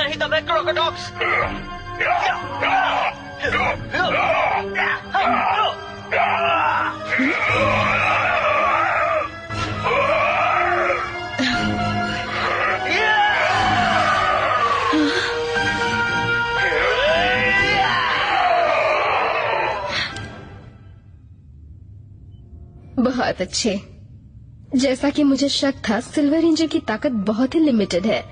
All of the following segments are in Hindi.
नहीं तो मैं क्रोकोडॉक्स। बहुत अच्छे। जैसा कि मुझे शक था, सिल्वर रेंजर की ताकत बहुत ही लिमिटेड है।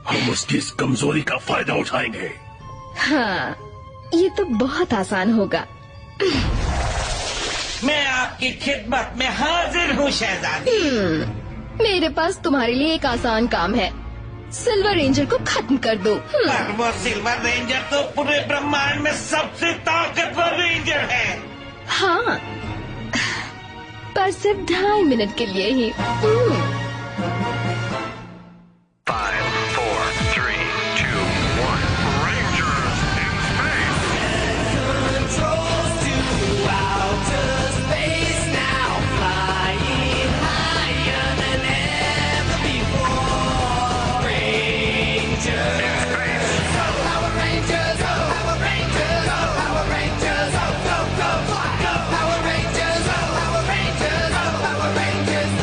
हम उसकी इस कमजोरी का फायदा उठाएंगे। हाँ, ये तो बहुत आसान होगा। मैं आपकी खिदमत में हाजिर हूँ शहजादी। मेरे पास तुम्हारे लिए एक आसान काम है। सिल्वर रेंजर को खत्म कर दो। पर वो सिल्वर रेंजर तो पूरे ब्रह्मांड में सबसे ताकतवर रेंजर है। हाँ, पर सिर्फ 2.5 मिनट के लिए ही। 5, 4, 3, 2, 1. Rangers in space. Controls to outer space now, flying higher than ever before. Rangers, In space. Power Rangers, Power Rangers, Power Rangers, go, go, fly, go, Power Rangers, Power Rangers, Power Rangers.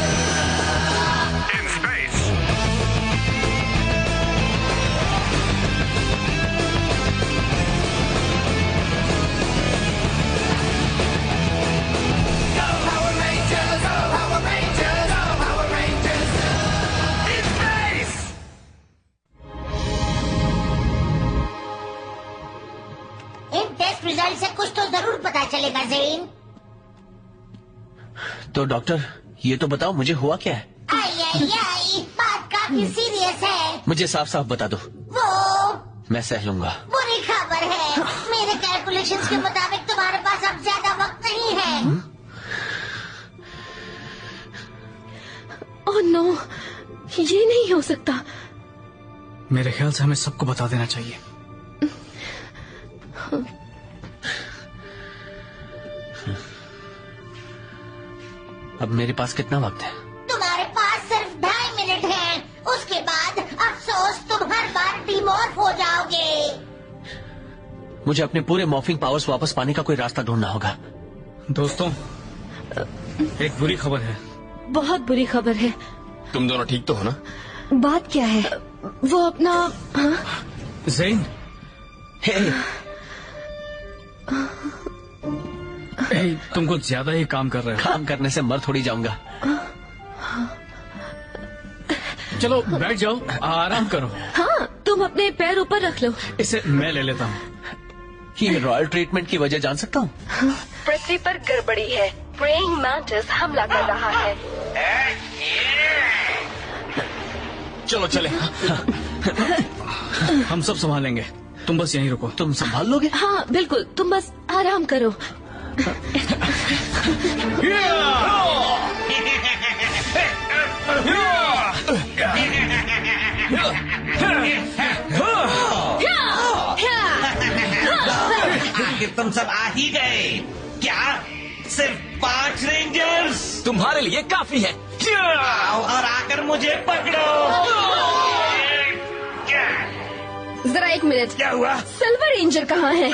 In space. Power Rangers, Power Rangers, Power Rangers. In space. इन टेस्ट रिजल्ट से कुछ तो जरूर पता चलेगा ज़ेन। तो डॉक्टर, ये तो बताओ मुझे हुआ क्या है? आई आई आई, बात काफी सीरियस है। मुझे साफ साफ बता दो। वो मैं सह लूंगा। बुरी खबर है। मेरे कैलकुलेशंस के मुताबिक तुम्हारे पास अब ज्यादा वक्त नहीं है। ओह नो, ये नहीं हो सकता। मेरे ख्याल से हमें सबको बता देना चाहिए। अब मेरे पास कितना वक्त है? तुम्हारे पास सिर्फ 2.5 मिनट है। उसके बाद अफसोस, तुम हर बार डीमॉर्फ हो जाओगे। मुझे अपने पूरे मॉर्फिंग पावर्स वापस पाने का कोई रास्ता ढूंढना होगा। दोस्तों, एक बुरी खबर है। बहुत बुरी खबर है। तुम दोनों ठीक तो हो ना? बात क्या है? वो अपना ज़ेन, तुम कुछ ज्यादा ही काम कर रहे हो। काम करने से मर थोड़ी जाऊंगा। चलो बैठ जाओ, आराम करो। हाँ, तुम अपने पैर ऊपर रख लो। इसे मैं ले लेता हूँ। ये रॉयल ट्रीटमेंट की वजह जान सकता हूँ? पृथ्वी पर गड़बड़ी है। प्रेइंग मैंटिस हमला कर रहा है। चलो चले। हम सब संभालेंगे, तुम बस यहीं रुको। तुम संभाल लोगे? हाँ बिल्कुल, तुम बस आराम करो। आखिर तुम सब आ ही गए। क्या सिर्फ 5 रेंजर्स? तुम्हारे लिए काफी है। आओ और आकर मुझे पकड़ो। जरा एक मिनट। क्या हुआ? सिल्वर रेंजर कहाँ है?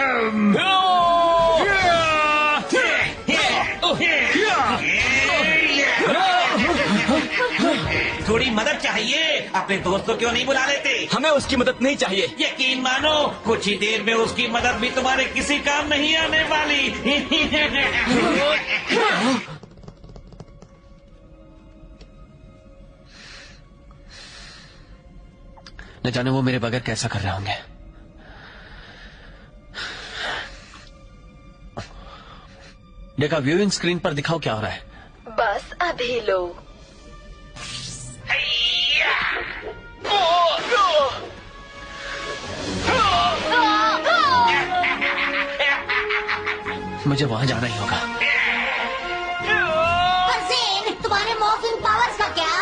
थोड़ी मदद चाहिए। अपने दोस्त को क्यों नहीं बुला लेते? हमें उसकी मदद नहीं चाहिए। यकीन मानो, कुछ ही देर में उसकी मदद भी तुम्हारे किसी काम नहीं आने वाली। न जाने वो मेरे बगैर कैसा कर रहे होंगे। देखा, व्यूइंग स्क्रीन पर दिखाओ क्या हो रहा है। बस अभी लो। मुझे वहां जाना ही होगा। पर ज़ेन, तुम्हारे मॉर्फिंग पावर्स का क्या?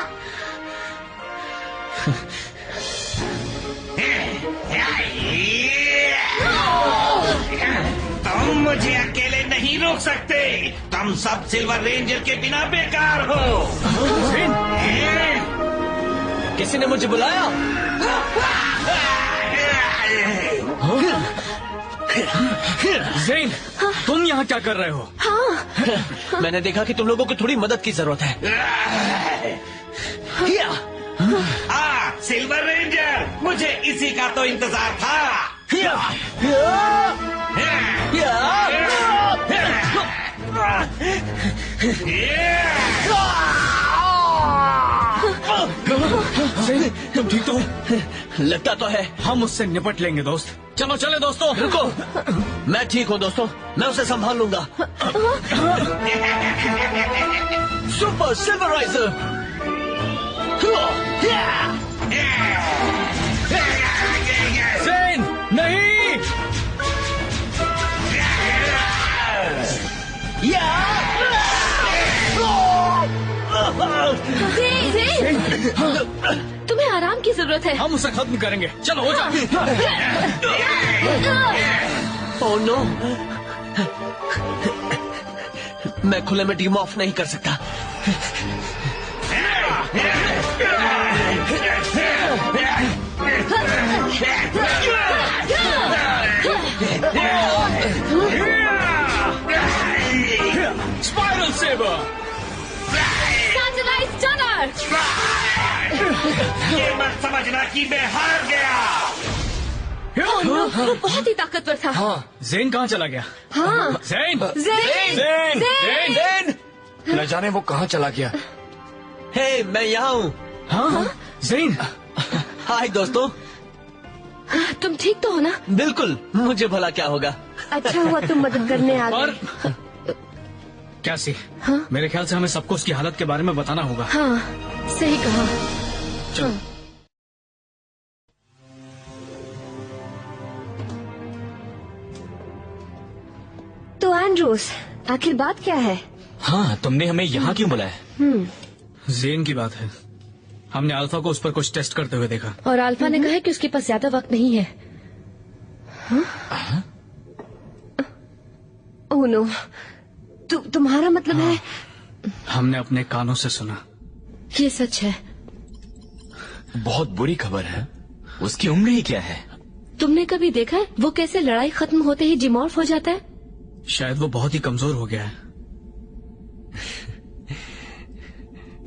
तुम मुझे अकेले नहीं रोक सकते। तुम सब सिल्वर रेंजर के बिना बेकार हो। किसी ने मुझे बुलाया? जेन, तुम यहाँ क्या कर रहे हो? मैंने देखा कि तुम लोगों को थोड़ी मदद की जरूरत है। सिल्वर रेंजर, मुझे इसी का तो इंतजार था। जेन, तुम ठीक तो हो? लगता तो है। हम उससे निपट लेंगे दोस्त। चलो चले दोस्तों। रुको, मैं ठीक हूँ दोस्तों, मैं उसे संभाल लूंगा। सुपर सिल्वराइजर। जेन, नहीं। जेन, तुम्हें आराम की जरूरत है। हम उसे खत्म करेंगे। चलो हो जाओ। ओह नो, मैं खुले में टीम ऑफ नहीं कर सकता। Spiral Saber. Satellite Stunner. ये मत समझना कि मैं हार गया। वो बहुत ही ताकतवर था। हाँ, जेन कहाँ चला गया? हाँ, जेन, जेन, जेन, जेन। जेन। न जाने वो कहाँ चला गया। हे, मैं यहाँ हूँ। हाँ, जेन। हाय दोस्तों। तुम ठीक तो हो ना? बिल्कुल, मुझे भला क्या होगा। अच्छा हुआ तुम मदद करने आ पर गए। क्या सी? मेरे ख्याल से हमें सबको उसकी हालत के बारे में बताना होगा। हाँ, सही कहा। चलो। तो एंड्रूस, आखिर बात क्या है? हाँ, तुमने हमें यहाँ क्यों बुलाया? जेन की बात है। हमने अल्फा को उस पर कुछ टेस्ट करते हुए देखा। और अल्फा ने कहा है कि उसके पास ज्यादा वक्त नहीं है। ओह नो, तुम्हारा मतलब है? हमने अपने कानों से सुना। ये सच है? बहुत बुरी खबर है। उसकी उम्र ही क्या है? तुमने कभी देखा है वो कैसे लड़ाई खत्म होते ही डिमॉर्फ हो जाता है? शायद वो बहुत ही कमजोर हो गया है।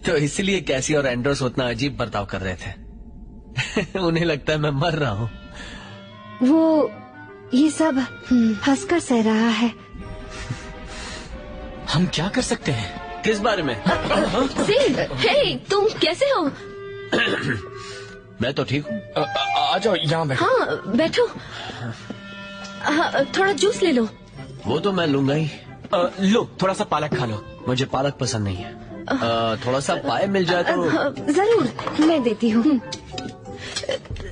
तो इसलिए कैसी और एंड्रोस उतना अजीब बर्ताव कर रहे थे। उन्हें लगता है मैं मर रहा हूँ। वो ये सब हंसकर सह रहा है। हम क्या कर सकते हैं? किस बारे में? जेन, हे, तुम कैसे हो? मैं तो ठीक हूँ। आ जाओ यहाँ बैठो। हाँ, बैठो। थोड़ा जूस ले लो। वो तो मैं लूंगा ही। लो, थोड़ा सा पालक खा लो। मुझे पालक पसंद नहीं है। थोड़ा सा पाए मिल जाए तो। जरूर, मैं देती हूँ।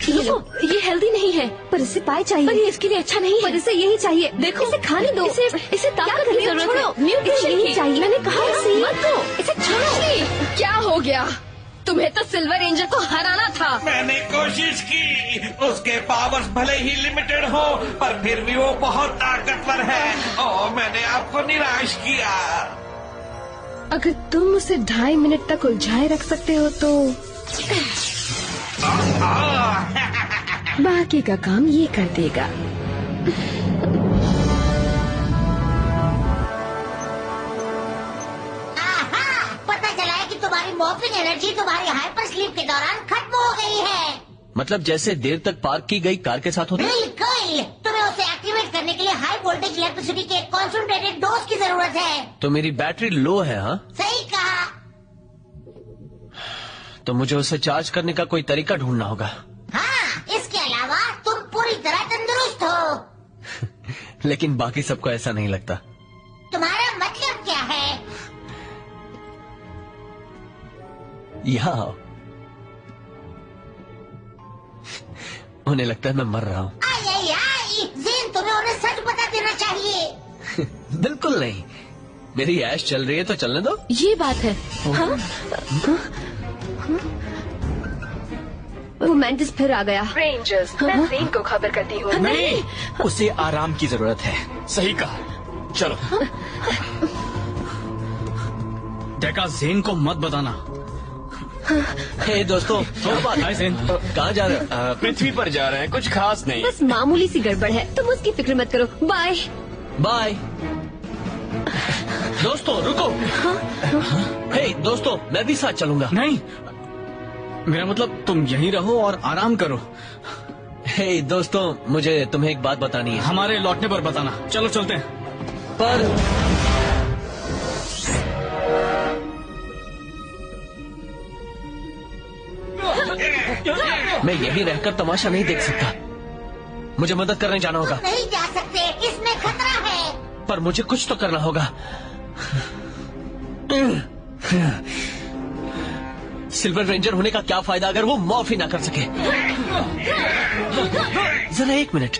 ये हेल्दी नहीं है। पर इसे पाए चाहिए। पर ये इसके लिए अच्छा नहीं है। पर इसे यही चाहिे। देखो, इसे खाने दो। इसे ताकत की जरूरत है। न्यूट्रिशन यही चाहिए। मैंने कहा इसे मत दो। इसे छोड़ो। क्या हो गया? तुम्हें तो सिल्वर रेंजर को हराना था। मैंने कोशिश की। उसके पावर्स भले ही लिमिटेड हो, पर फिर भी वो बहुत ताकतवर है। और मैंने आपको निराश किया। अगर तुम उसे 2.5 मिनट तक उलझाए रख सकते हो तो बाकी का काम ये कर देगा। पता चला है कि तुम्हारी मॉर्फिंग एनर्जी तुम्हारी हाइपर स्लीप के दौरान खत्म हो गई है। मतलब जैसे देर तक पार्क की गई कार के साथ होता है? बिल्कुल, तुम्हें उसे एक्टिवेट करने के लिए हाई वोल्टेज इलेक्ट्रिसिटी के कॉन्सेंट्रेटेड डोज की जरूरत है। तो मेरी बैटरी लो है। हाँ, सही कहा। तो मुझे उसे चार्ज करने का कोई तरीका ढूंढना होगा। हाँ, इसके अलावा तुम पूरी तरह तंदुरुस्त हो। लेकिन बाकी सबको ऐसा नहीं लगता। तुम्हारा मतलब क्या है? यहाँ आओ। उन्हें लगता है मैं मर रहा हूँ। आई, जेन, तुम्हें उन्हें सच बता देना चाहिए। बिल्कुल नहीं, मेरी ऐश चल रही है तो चलने दो। ये बात है। हाँ? वो मैंटिस फिर आ गया। रेंजर्स, मैं जेन को खबर करती हूँ। नहीं, उसे आराम की जरूरत है। सही कहा। चलो। डेका, जेन को मत बताना। हे दोस्तों, हाय सेन। कहाँ जा रहे हो? पृथ्वी पर जा रहे हैं, कुछ खास नहीं। बस मामूली सी गड़बड़ है, तुम उसकी फिक्र मत करो। Bye bye. दोस्तों रुको। हे दोस्तों, मैं भी साथ चलूंगा। नहीं, मेरा मतलब तुम यहीं रहो और आराम करो। हे दोस्तों, मुझे तुम्हें एक बात बतानी है। हमारे लौटने पर बताना। चलो चलते हैं। पर मैं यहीं रहकर तमाशा नहीं देख सकता। मुझे मदद करने जाना होगा। नहीं जा सकते, इसमें खतरा है। पर मुझे कुछ तो करना होगा। सिल्वर रेंजर होने का क्या फायदा अगर वो मॉर्फ ही ना कर सके। जरा एक मिनट,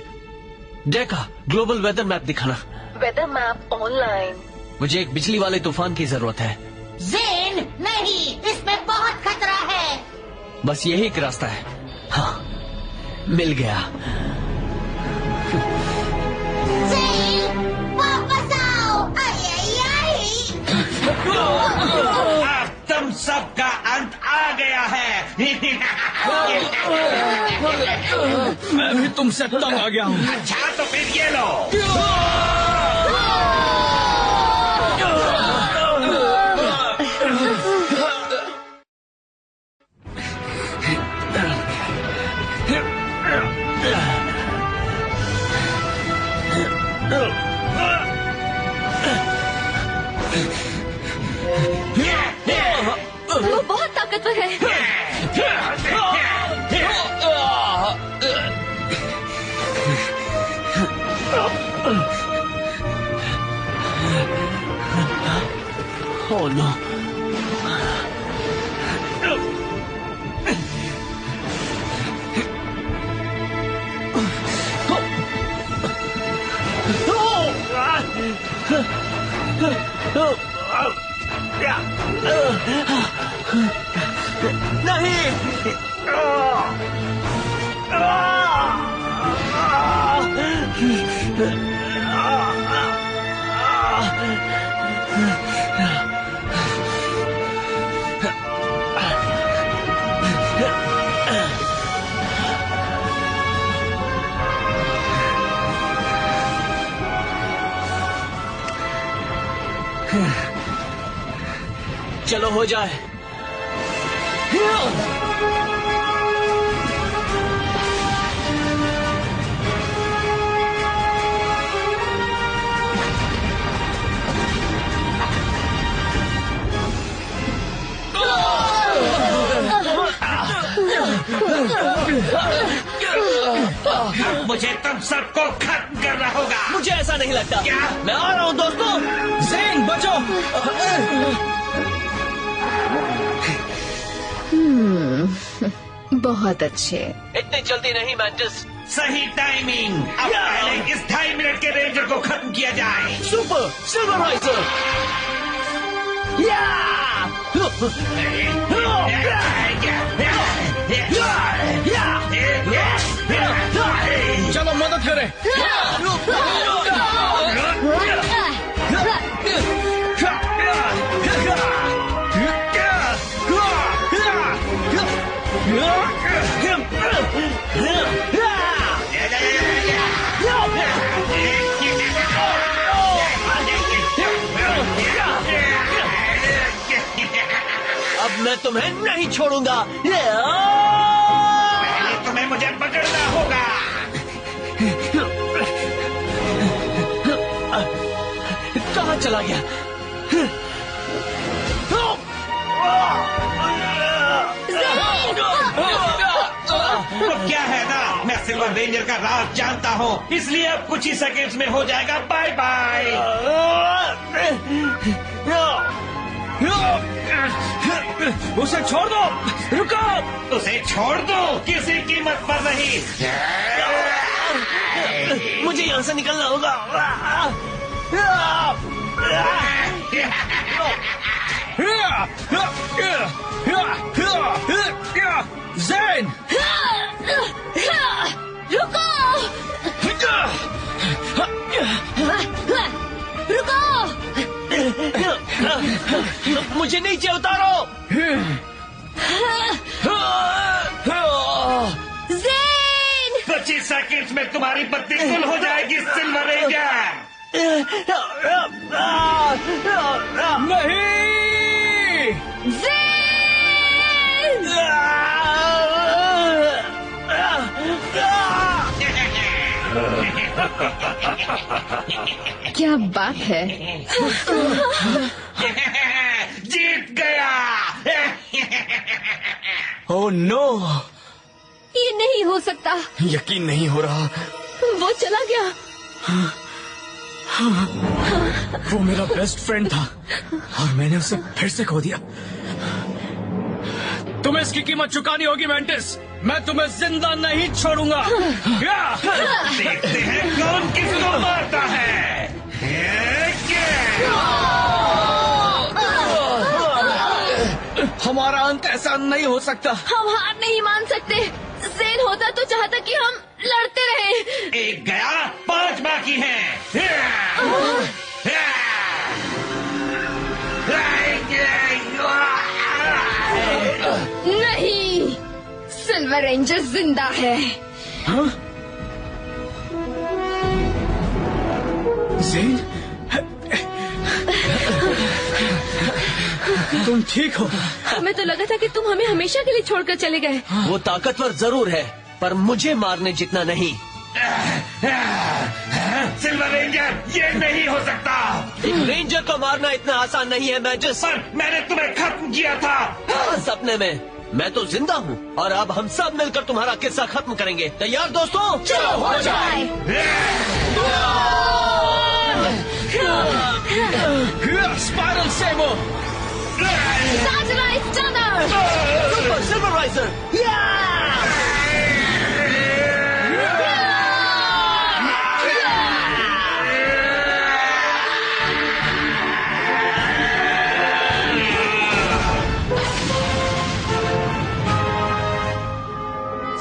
डेका ग्लोबल वेदर मैप दिखाना। Weather map online. मुझे एक बिजली वाले तूफान की जरूरत है। जेन नहीं, इसमें बहुत खतरा है। बस यही एक रास्ता है। हाँ, मिल गया। जेन, वापस आओ। आई आई आई। अब तुम सबका अंत आ गया है। मैं भी तुमसे तंग आ गया हूँ। अच्छा तो फिर ये लो। वो बहुत ताकतवर है। Oh no! चलो हो जाए। मुझे तुम सबको खत्म करना होगा। मुझे ऐसा नहीं लगता। क्या? मैं आ रहा हूँ दोस्तों। जेन बचो। बहुत अच्छे। इतनी जल्दी नहीं मैंटिस। सही टाइमिंग। अब पहले इस 2.5 मिनट के रेंजर को खत्म किया जाए। Super Silver riser. चलो मदद करें। अब मैं तुम्हें नहीं छोड़ूंगा। पहले तुम्हें मुझे पकड़ना होगा। कहाँ चला गया? तो क्या है ना, मैं सिल्वर रेंजर का राज जानता हूँ, इसलिए अब कुछ ही सेकंड्स में हो जाएगा। Bye bye. उसे छोड़ दो। रुको। उसे छोड़ दो, किसी कीमत पर नहीं। मुझे यहाँ से निकलना होगा। जेन रुको। रुको। मुझे नीचे उतारो। तुम्हारी पत्नी गुल हो जाएगी सिल्वर रेंजर। नहीं। क्या बात है। जीत गया। ओह नो, ये नहीं हो सकता। यकीन नहीं हो रहा। वो चला गया। वो मेरा बेस्ट फ्रेंड था और मैंने उसे फिर से खो दिया। तुम्हें इसकी कीमत चुकानी होगी मेंटिस। मैं तुम्हें जिंदा नहीं छोड़ूंगा। देखते हैं कौन किसको मारता है। हमारा अंत ऐसा नहीं हो सकता। हम हार नहीं मान सकते। ज़ेन होता तो चाहता कि हम लड़ते रहे। एक गया, 5 बाकी हैं। नहीं, सिल्वर रेंजर जिंदा है। हाँ? ज़ेन, तुम ठीक हो? हमें तो लगा था कि तुम हमें हमेशा के लिए छोड़कर चले गए। वो ताकतवर जरूर है पर मुझे मारने जितना नहीं। सिल्वर रेंजर, ये नहीं हो सकता। एक रेंजर को मारना इतना आसान नहीं है मैजिस। पर मैंने तुम्हें खत्म किया था। हाँ, सपने में। मैं तो जिंदा हूँ और अब हम सब मिलकर तुम्हारा किस्सा खत्म करेंगे। तैयार दोस्तों? चलो हो जाए। Spiral Saber, Super Silver Riser.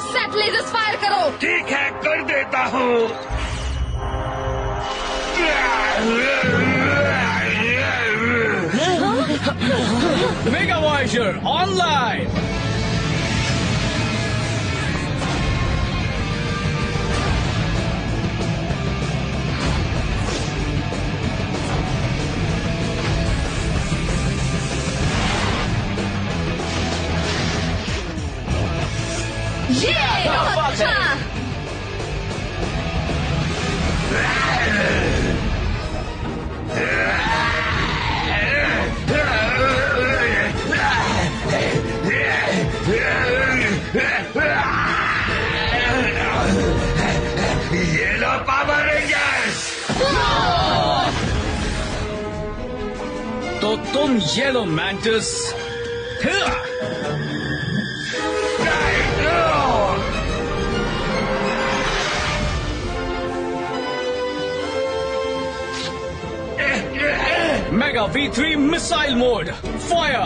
Set lasers fire करो। ठीक है, कर देता हूँ। Mega Voyager online. ये बहुत अच्छा। ये लो पावर रेंजर्स। तो तुम Yellow Mantis. Mega V3 missile mode fire.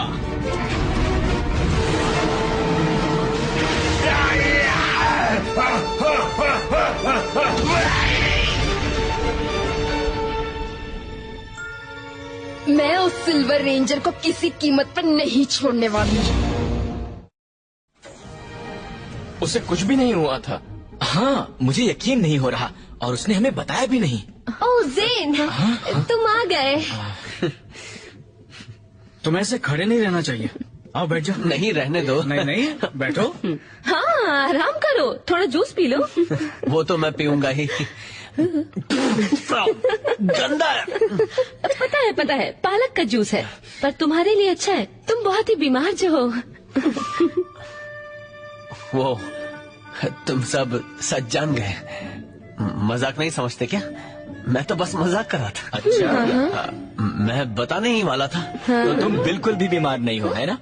मैं उस सिल्वर रेंजर को किसी कीमत पर नहीं छोड़ने वाली। उसे कुछ भी नहीं हुआ था। हाँ, मुझे यकीन नहीं हो रहा और उसने हमें बताया भी नहीं। ओह ज़ेन, तुम आ गए। तुम्हें ऐसे खड़े नहीं रहना चाहिए। आओ बैठ जाओ। नहीं, रहने दो। नहीं नहीं, बैठो। हाँ, आराम करो, थोड़ा जूस पी लो। वो तो मैं पीऊंगा ही। गंदा है। पता है, पालक का जूस है, पर तुम्हारे लिए अच्छा है। तुम बहुत ही बीमार जो हो। वो तुम सब सच जान गए। मजाक नहीं समझते क्या? मैं तो बस मजाक कर रहा था। अच्छा, मैं बताने ही वाला था। तो तुम बिल्कुल भी बीमार नहीं हो, है ना?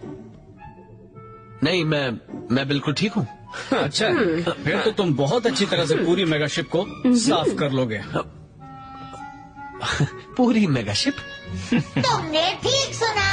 नहीं, मैं बिल्कुल ठीक हूँ। अच्छा, फिर तो तुम बहुत अच्छी तरह से पूरी मेगाशिप को साफ कर लोगे। पूरी मेगाशिप? तुमने ठीक सुना।